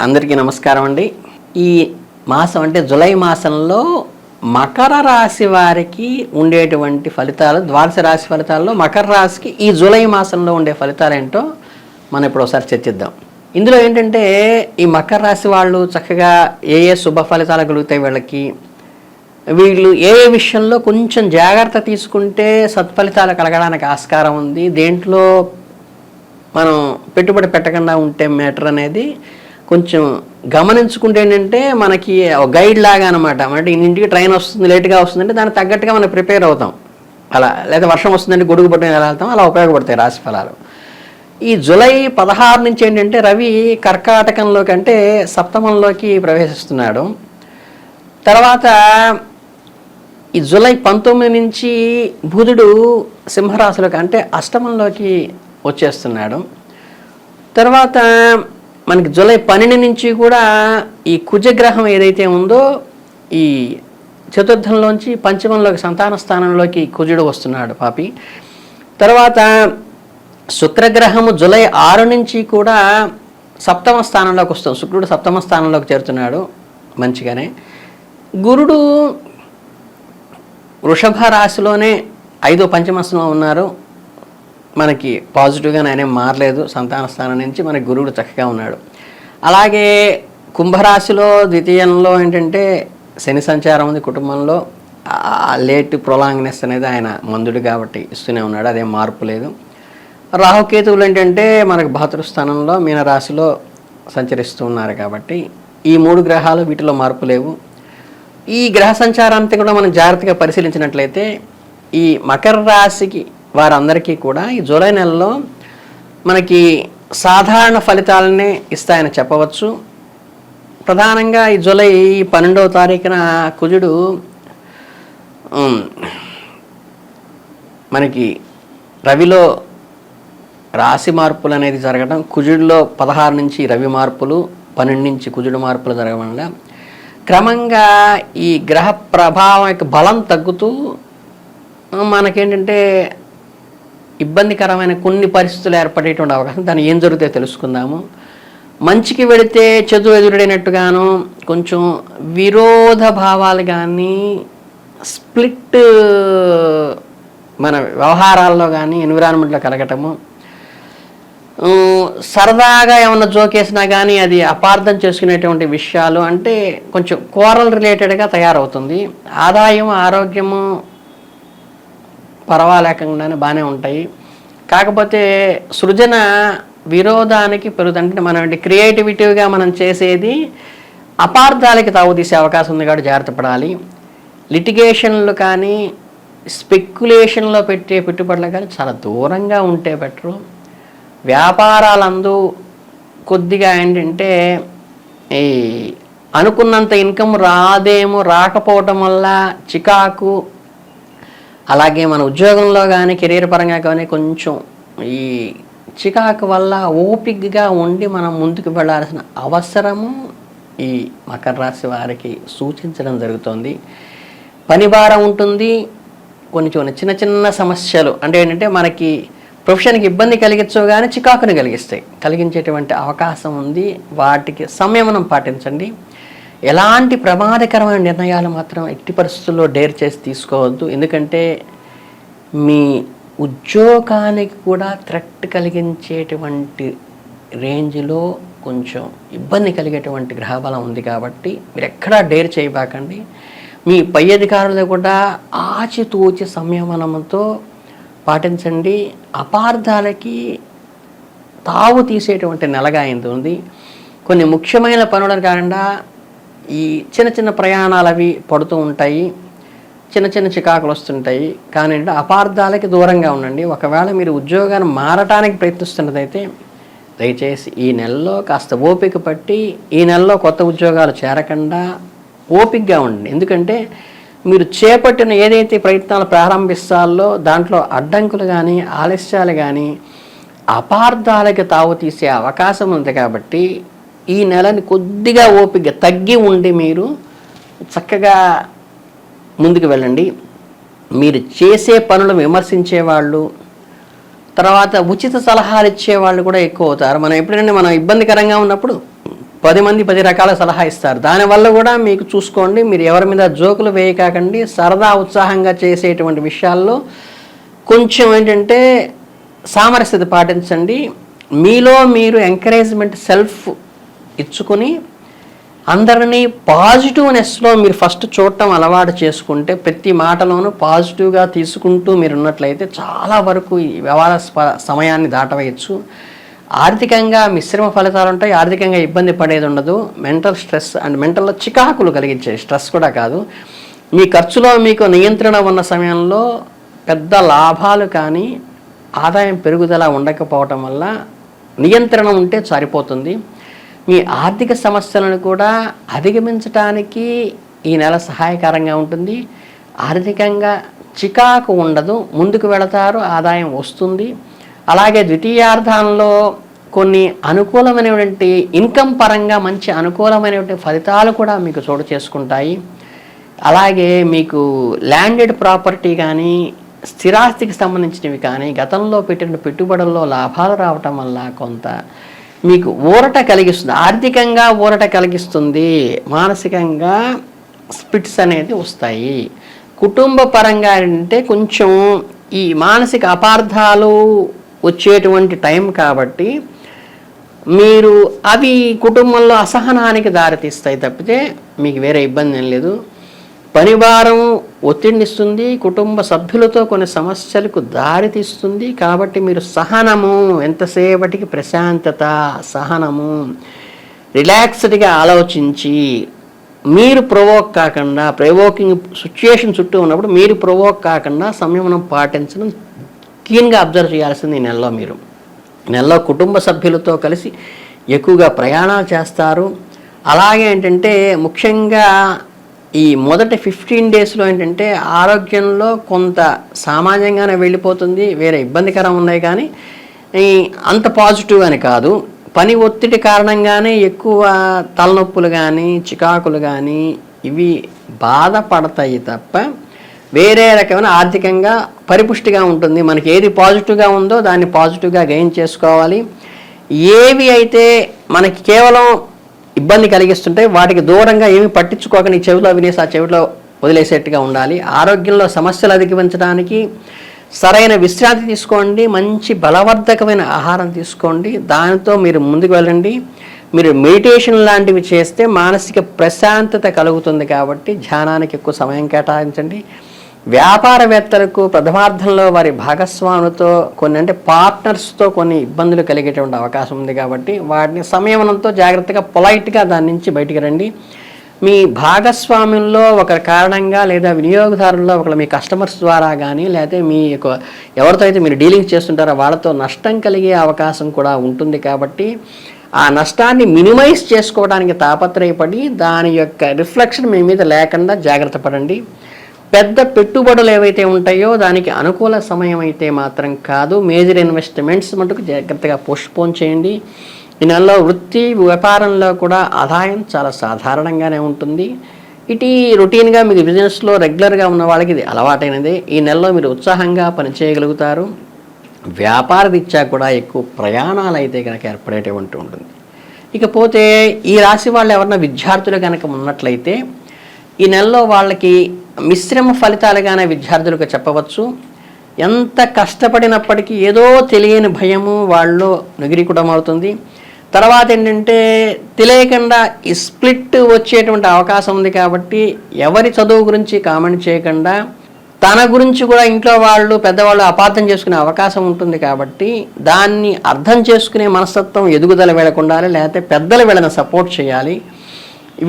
అందరికీ నమస్కారం అండి. ఈ మాసం అంటే జూలై మాసంలో మకర రాశి వారికి ఉండేటువంటి ఫలితాలు, ద్వాదశ రాశి ఫలితాల్లో మకర రాశికి ఈ జూలై మాసంలో ఉండే ఫలితాలు ఏంటో మనం ఇప్పుడు ఒకసారి చర్చిద్దాం. ఇందులో ఏంటంటే ఈ మకర రాశి వాళ్ళు చక్కగా ఏ శుభ ఫలితాలు కలుగుతాయి, వీళ్ళు ఏ విషయంలో కొంచెం జాగ్రత్త తీసుకుంటే సత్ఫలితాలు కలగడానికి ఆస్కారం ఉంది, దేంట్లో మనం పెట్టుబడి పెట్టకుండా ఉంటే మ్యాటర్ అనేది కొంచెం గమనించుకుంటే ఏంటంటే మనకి గైడ్ లాగా అనమాట. అంటే ఇంటికి ట్రైన్ వస్తుంది, లేట్గా వస్తుందంటే దానికి తగ్గట్టుగా మనం ప్రిపేర్ అవుతాం. అలా లేదా వర్షం వస్తుందంటే గొడుగు పట్టుకుని ఎలా వెళ్తాం, అలా ఉపయోగపడతాయి రాశి ఫలాలు. ఈ జూలై 16 నుంచి ఏంటంటే రవి కర్కాటకంలోకి అంటే సప్తమంలోకి ప్రవేశిస్తున్నాడు. తర్వాత ఈ జూలై 19 నుంచి బుధుడు సింహరాశిలోకి అంటే అష్టమంలోకి వచ్చేస్తున్నాడు. తర్వాత మనకి జూలై 12 నుంచి కూడా ఈ కుజగ్రహం ఏదైతే ఉందో ఈ చతుర్థంలోంచి పంచమంలోకి సంతాన స్థానంలోకి కుజుడు వస్తున్నాడు పాపి. తర్వాత శుక్రగ్రహము జూలై 6 నుంచి కూడా సప్తమ స్థానంలోకి వస్తుంది. శుక్రుడు సప్తమ స్థానంలోకి చేరుతున్నాడు మంచిగానే. గురుడు వృషభ రాశిలోనే 5వ పంచమస్థంలో ఉన్నారు. మనకి పాజిటివ్గా ఆయన మారలేదు. సంతాన స్థానం నుంచి మనకి గురువుడు చక్కగా ఉన్నాడు. అలాగే కుంభరాశిలో ద్వితీయంలో ఏంటంటే శని సంచారం ఉంది కుటుంబంలో. లేట్ ప్రొలాంగ్నెస్ అనేది ఆయన మందుడు కాబట్టి ఇస్తూనే ఉన్నాడు, అదేం మార్పు లేదు. రాహుకేతువులు ఏంటంటే మనకు భాతృస్థానంలో మీనరాశిలో సంచరిస్తూ ఉన్నారు కాబట్టి ఈ 3 గ్రహాలు వీటిలో మార్పు లేవు. ఈ గ్రహ సంచారాన్ని కూడా మనం జాగ్రత్తగా పరిశీలించినట్లయితే ఈ మకర రాశికి వారందరికీ కూడా ఈ జూలై నెలలో మనకి సాధారణ ఫలితాలనే ఇస్తాయని చెప్పవచ్చు. ప్రధానంగా ఈ జూలై 12వ తారీఖున కుజుడు మనకి రవిలో రాశి మార్పులు అనేది జరగడం, కుజుడిలో 16 నుంచి రవి మార్పులు, 12 నుంచి కుజుడు మార్పులు జరగడం వల్ల క్రమంగా ఈ గ్రహ ప్రభావం యొక్క బలం తగ్గుతూ మనకేంటంటే ఇబ్బందికరమైన కొన్ని పరిస్థితులు ఏర్పడేటువంటి అవకాశం. దాన్ని ఏం జరుగుతాయో తెలుసుకుందాము. మంచికి వెళితే చెడు ఎదురుడైనట్టుగాను, కొంచెం విరోధ భావాలు కానీ, స్ప్లిట్ మన వ్యవహారాల్లో కానీ, ఎన్విరాన్మెంట్లో కలగటము, సరదాగా ఏమన్నా జోకేసినా కానీ అది అపార్థం చేసుకునేటువంటి విషయాలు, అంటే కొంచెం కోరల్ రిలేటెడ్గా తయారవుతుంది. ఆదాయం, ఆరోగ్యము పర్వాలేకుండానే బాగానే ఉంటాయి. కాకపోతే సృజన విరోధానికి పెరుగుతుంటే మనం క్రియేటివిటీగా మనం చేసేది అపార్థాలకి తావు తీసే అవకాశం ఉంది కాబట్టి జాగ్రత్త పడాలి. లిటిగేషన్లు కానీ, స్పెక్యులేషన్లో పెట్టే పెట్టుబడులు కానీ చాలా దూరంగా ఉంటే బెటరు. వ్యాపారాలందు కొద్దిగా ఏంటంటే ఈ అనుకున్నంత ఇన్కమ్ రాకపోవటం వల్ల చికాకు, అలాగే మన ఉద్యోగంలో కానీ కెరీర్ పరంగా కానీ కొంచెం ఈ చికాకు వల్ల ఓపికగా ఉండి మనం ముందుకు వెళ్ళాల్సిన అవసరము ఈ మకర రాశి వారికి సూచించడం జరుగుతుంది. పని భారం ఉంటుంది, కొన్ని చిన్న చిన్న సమస్యలు అంటే ఏంటంటే మనకి ప్రొఫెషన్కి ఇబ్బంది కలిగించో కానీ చికాకుని కలిగించేటువంటి అవకాశం ఉంది. వాటికి సంయమనం పాటించండి. ఎలాంటి ప్రమాదకరమైన నిర్ణయాలు మాత్రం ఎట్టి పరిస్థితుల్లో డేర్ చేసి తీసుకోవద్దు. ఎందుకంటే మీ ఉద్యోగానికి కూడా థ్రెట్ కలిగించేటువంటి రేంజ్లో కొంచెం ఇబ్బంది కలిగేటువంటి గ్రహబలం ఉంది కాబట్టి మీరు ఎక్కడా డేర్ చేయబాకండి. మీ పై అధికారులు కూడా ఆచితూచి సంయమనంతో పాటించండి. అపార్థాలకి తావు తీసేటువంటి నెలగా ఉంది. కొన్ని ముఖ్యమైన పనుల కారణంగా ఈ చిన్న ప్రయాణాలు అవి పడుతూ ఉంటాయి, చిన్న చికాకులు వస్తుంటాయి. కానీ అపార్థాలకి దూరంగా ఉండండి. ఒకవేళ మీరు ఉద్యోగాన్ని మారటానికి ప్రయత్నిస్తున్నదైతే దయచేసి ఈ నెలలో కాస్త ఓపిక పట్టి ఈ నెలలో కొత్త ఉద్యోగాలు చేరకుండా ఓపికగా ఉండండి. ఎందుకంటే మీరు చేపట్టిన ఏదైతే ప్రయత్నాలు ప్రారంభిస్తాలో దాంట్లో అడ్డంకులు కానీ, ఆలస్యాలు కానీ, అపార్థాలకి తావు తీసే అవకాశం ఉంది కాబట్టి ఈ నెలని కొద్దిగా ఓపిక తగ్గి ఉండి మీరు చక్కగా ముందుకు వెళ్ళండి. మీరు చేసే పనులు విమర్శించేవాళ్ళు, తర్వాత ఉచిత సలహాలు ఇచ్చేవాళ్ళు కూడా ఎక్కువ అవుతారు. మనం ఎప్పుడైనా మనం ఇబ్బందికరంగా ఉన్నప్పుడు 10 మంది 10 రకాల సలహా ఇస్తారు. దానివల్ల కూడా మీకు చూసుకోండి, మీరు ఎవరి మీద జోకులు వేయకాకండి. సరదా ఉత్సాహంగా చేసేటువంటి విషయాల్లో కొంచెం ఏంటంటే సామరస్యత పాటించండి. మీలో మీరు ఎంకరేజ్మెంట్ సెల్ఫ్ ఇచ్చుకొని అందరినీ పాజిటివ్నెస్లో మీరు ఫస్ట్ చూడటం అలవాటు చేసుకుంటే, ప్రతి మాటలోనూ పాజిటివ్గా తీసుకుంటూ మీరు ఉన్నట్లయితే చాలా వరకు ఈ వ్యవహార సమయాన్ని దాటవేయచ్చు. ఆర్థికంగా మిశ్రమ ఫలితాలు ఉంటాయి. ఆర్థికంగా ఇబ్బంది పడేది ఉండదు. మెంటల్ స్ట్రెస్ అండ్ మెంటల్లో చికాకులు కలిగించే స్ట్రెస్ కూడా కాదు. మీ ఖర్చులో మీకు నియంత్రణ ఉన్న సమయంలో పెద్ద లాభాలు కానీ ఆదాయం పెరుగుదల ఉండకపోవటం వల్ల నియంత్రణ ఉంటే సరిపోతుంది. మీ ఆర్థిక సమస్యలను కూడా అధిగమించడానికి ఈ నెల సహాయకరంగా ఉంటుంది. ఆర్థికంగా చికాకు ఉండదు, ముందుకు వెళతారు, ఆదాయం వస్తుంది. అలాగే ద్వితీయార్థంలో కొన్ని అనుకూలమైనటువంటి ఇన్కమ్ పరంగా మంచి అనుకూలమైనటువంటి ఫలితాలు కూడా మీకు చోటు చేసుకుంటాయి. అలాగే మీకు ల్యాండెడ్ ప్రాపర్టీ కానీ స్థిరాస్తికి సంబంధించినవి కానీ గతంలో పెట్టిన పెట్టుబడుల్లో లాభాలు రావటం వల్ల కొంత మీకు ఊరట కలిగిస్తుంది. ఆర్థికంగా ఊరట కలిగిస్తుంది, మానసికంగా స్పిట్స్ అనేది వస్తాయి. కుటుంబ పరంగా అంటే కొంచెం ఈ మానసిక అపార్థాలు వచ్చేటువంటి టైం కాబట్టి మీరు అవి కుటుంబంలో అసహనానికి దారితీస్తాయి తప్పితే మీకు వేరే ఇబ్బంది ఏం లేదు. పనిభారం ఒత్తిడినిస్తుంది, కుటుంబ సభ్యులతో కొన్ని సమస్యలకు దారితీస్తుంది. కాబట్టి మీరు సహనము, ఎంతసేపటికి ప్రశాంతత, సహనము, రిలాక్స్డ్గా ఆలోచించి మీరు ప్రొవోక్ కాకుండా, ప్రొవోకింగ్ సిచ్యుయేషన్ చుట్టూ ఉన్నప్పుడు మీరు ప్రొవోక్ కాకుండా సంయమనం పాటించడం కీన్గా అబ్జర్వ్ చేయాల్సింది. ఈ నెలలో కుటుంబ సభ్యులతో కలిసి ఎక్కువగా ప్రయాణాలు చేస్తారు. అలాగే ఏంటంటే ముఖ్యంగా ఈ మొదటి 15 డేస్లో ఏంటంటే ఆరోగ్యంలో కొంత సామాన్యంగానే వెళ్ళిపోతుంది, వేరే ఇబ్బందికరం ఉన్నాయి కానీ అంత పాజిటివ్ అని కాదు. పని ఒత్తిడి కారణంగానే ఎక్కువ తలనొప్పులు కానీ చికాకులు కానీ ఇవి బాధపడతాయి తప్ప వేరే రకమైన ఆర్థికంగా పరిపుష్టిగా ఉంటుంది. మనకి ఏది పాజిటివ్గా ఉందో దాన్ని పాజిటివ్గా గెయిన్ చేసుకోవాలి. ఏవి అయితే మనకి కేవలం ఇబ్బంది కలిగిస్తుంటే వాటికి దూరంగా ఏమి పట్టించుకోకుండా ఈ చెవిలో వినేసి ఆ చెవిలో వదిలేసేట్టుగా ఉండాలి. ఆరోగ్యంలో సమస్యలు అధిగమించడానికి సరైన విశ్రాంతి తీసుకోండి, మంచి బలవర్ధకమైన ఆహారం తీసుకోండి, దానితో మీరు ముందుకు వెళ్ళండి. మీరు మెడిటేషన్ లాంటివి చేస్తే మానసిక ప్రశాంతత కలుగుతుంది కాబట్టి ధ్యానానికి ఎక్కువ సమయం కేటాయించండి. వ్యాపారవేత్తలకు ప్రథమార్థంలో వారి భాగస్వాములతో కొన్ని అంటే పార్ట్నర్స్తో కొన్ని ఇబ్బందులు కలిగేటువంటి అవకాశం ఉంది కాబట్టి వాటిని సంయమనంతో జాగ్రత్తగా పొలైట్గా దాని నుంచి బయటికి రండి. మీ భాగస్వామ్యంలో ఒక కారణంగా లేదా వినియోగదారుల్లో ఒకరు మీ కస్టమర్స్ ద్వారా కానీ లేకపోతే మీ ఎవరితో అయితే మీరు డీలింగ్స్ చేస్తుంటారో వాళ్ళతో నష్టం కలిగే అవకాశం కూడా ఉంటుంది కాబట్టి ఆ నష్టాన్ని మినిమైజ్ చేసుకోవడానికి తాపత్రయపడి దాని యొక్క రిఫ్లెక్షన్ మీ మీద లేకుండా జాగ్రత్త పడండి. పెద్ద పెట్టుబడులు ఏవైతే ఉంటాయో దానికి అనుకూల సమయం అయితే మాత్రం కాదు. మేజర్ ఇన్వెస్ట్మెంట్స్ మటుకు జాగ్రత్తగా పోస్ట్పోన్ చేయండి. ఈ నెలలో వృత్తి వ్యాపారంలో కూడా ఆదాయం చాలా సాధారణంగానే ఉంటుంది. ఇటు రొటీన్గా మీకు బిజినెస్లో రెగ్యులర్గా ఉన్న వాళ్ళకి ఇది అలవాటైనదే. ఈ నెలలో మీరు ఉత్సాహంగా పనిచేయగలుగుతారు. వ్యాపార రీత్యా కూడా ఎక్కువ ప్రయాణాలు అయితే కనుక ఏర్పడేటువంటి ఉంటుంది. ఇకపోతే ఈ రాశి వాళ్ళు ఎవరన్నా విద్యార్థులు కనుక ఉన్నట్లయితే ఈ నెలలో వాళ్ళకి మిశ్రమ ఫలితాలుగానే విద్యార్థులకు చెప్పవచ్చు. ఎంత కష్టపడినప్పటికీ ఏదో తెలియని భయము వాళ్ళు నిగిరీకృతం అవుతుంది. తర్వాత ఏంటంటే తెలియకుండా ఈ స్ప్లిట్ వచ్చేటువంటి అవకాశం ఉంది కాబట్టి ఎవరి చదువు గురించి కామెంట్ చేయకుండా తన గురించి కూడా ఇంట్లో వాళ్ళు పెద్దవాళ్ళు అపార్థం చేసుకునే అవకాశం ఉంటుంది కాబట్టి దాన్ని అర్థం చేసుకునే మనస్తత్వం ఎదుగుదల వీళ్ళకుండాలి, లేకపోతే పెద్దలు వీళ్ళని సపోర్ట్ చేయాలి.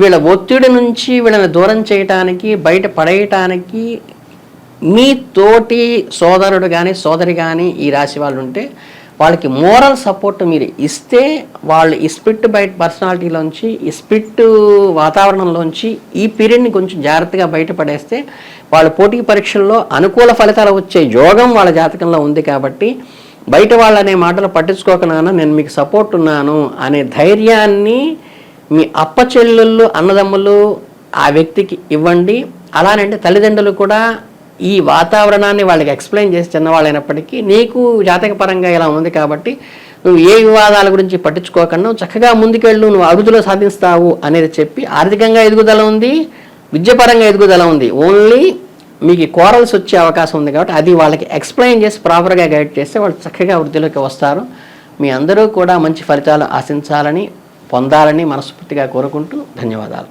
వీళ్ళ ఒత్తిడి నుంచి వీళ్ళని దూరం చేయటానికి బయట పడేయటానికి మీ తోటి సోదరుడు కానీ సోదరి కానీ ఈ రాశి వాళ్ళు ఉంటే వాళ్ళకి మోరల్ సపోర్ట్ మీరు ఇస్తే వాళ్ళు ఈ స్పిట్ బయట పర్సనాలిటీలోంచి ఈ స్పిట్ వాతావరణంలోంచి ఈ పీరియడ్ని కొంచెం జాగ్రత్తగా బయటపడేస్తే వాళ్ళ పోటీ పరీక్షల్లో అనుకూల ఫలితాలు వచ్చే యోగం వాళ్ళ జాతకంలో ఉంది కాబట్టి బయట వాళ్ళనే మాటలు పట్టించుకోకనానా నేను మీకు సపోర్ట్ ఉన్నాను అనే ధైర్యాన్ని మీ అప్పచెల్లెళ్ళు అన్నదమ్ములు ఆ వ్యక్తికి ఇవ్వండి. అలానంటే తల్లిదండ్రులు కూడా ఈ వాతావరణాన్ని వాళ్ళకి ఎక్స్ప్లెయిన్ చేసి చిన్నవాళ్ళైనప్పటికీ నీకు జాతకపరంగా ఇలా ఉంది కాబట్టి నువ్వు ఏ వివాదాల గురించి పట్టించుకోకుండా నువ్వు చక్కగా ముందుకెళ్ళు, నువ్వు అభివృద్ధిలో సాధిస్తావు అనేది చెప్పి ఆర్థికంగా ఎదుగుదల ఉంది, విద్యాపరంగా ఎదుగుదల ఉంది. ఓన్లీ మీకు కోరల్స్ వచ్చే అవకాశం ఉంది కాబట్టి అది వాళ్ళకి ఎక్స్ప్లెయిన్ చేసి ప్రాపర్గా గైడ్ చేస్తే వాళ్ళు చక్కగా వృద్ధిలోకి వస్తారు. మీ అందరూ కూడా మంచి ఫలితాలు ఆశించాలని, పొందాలని మనస్ఫూర్తిగా కోరుకుంటూ ధన్యవాదాలు.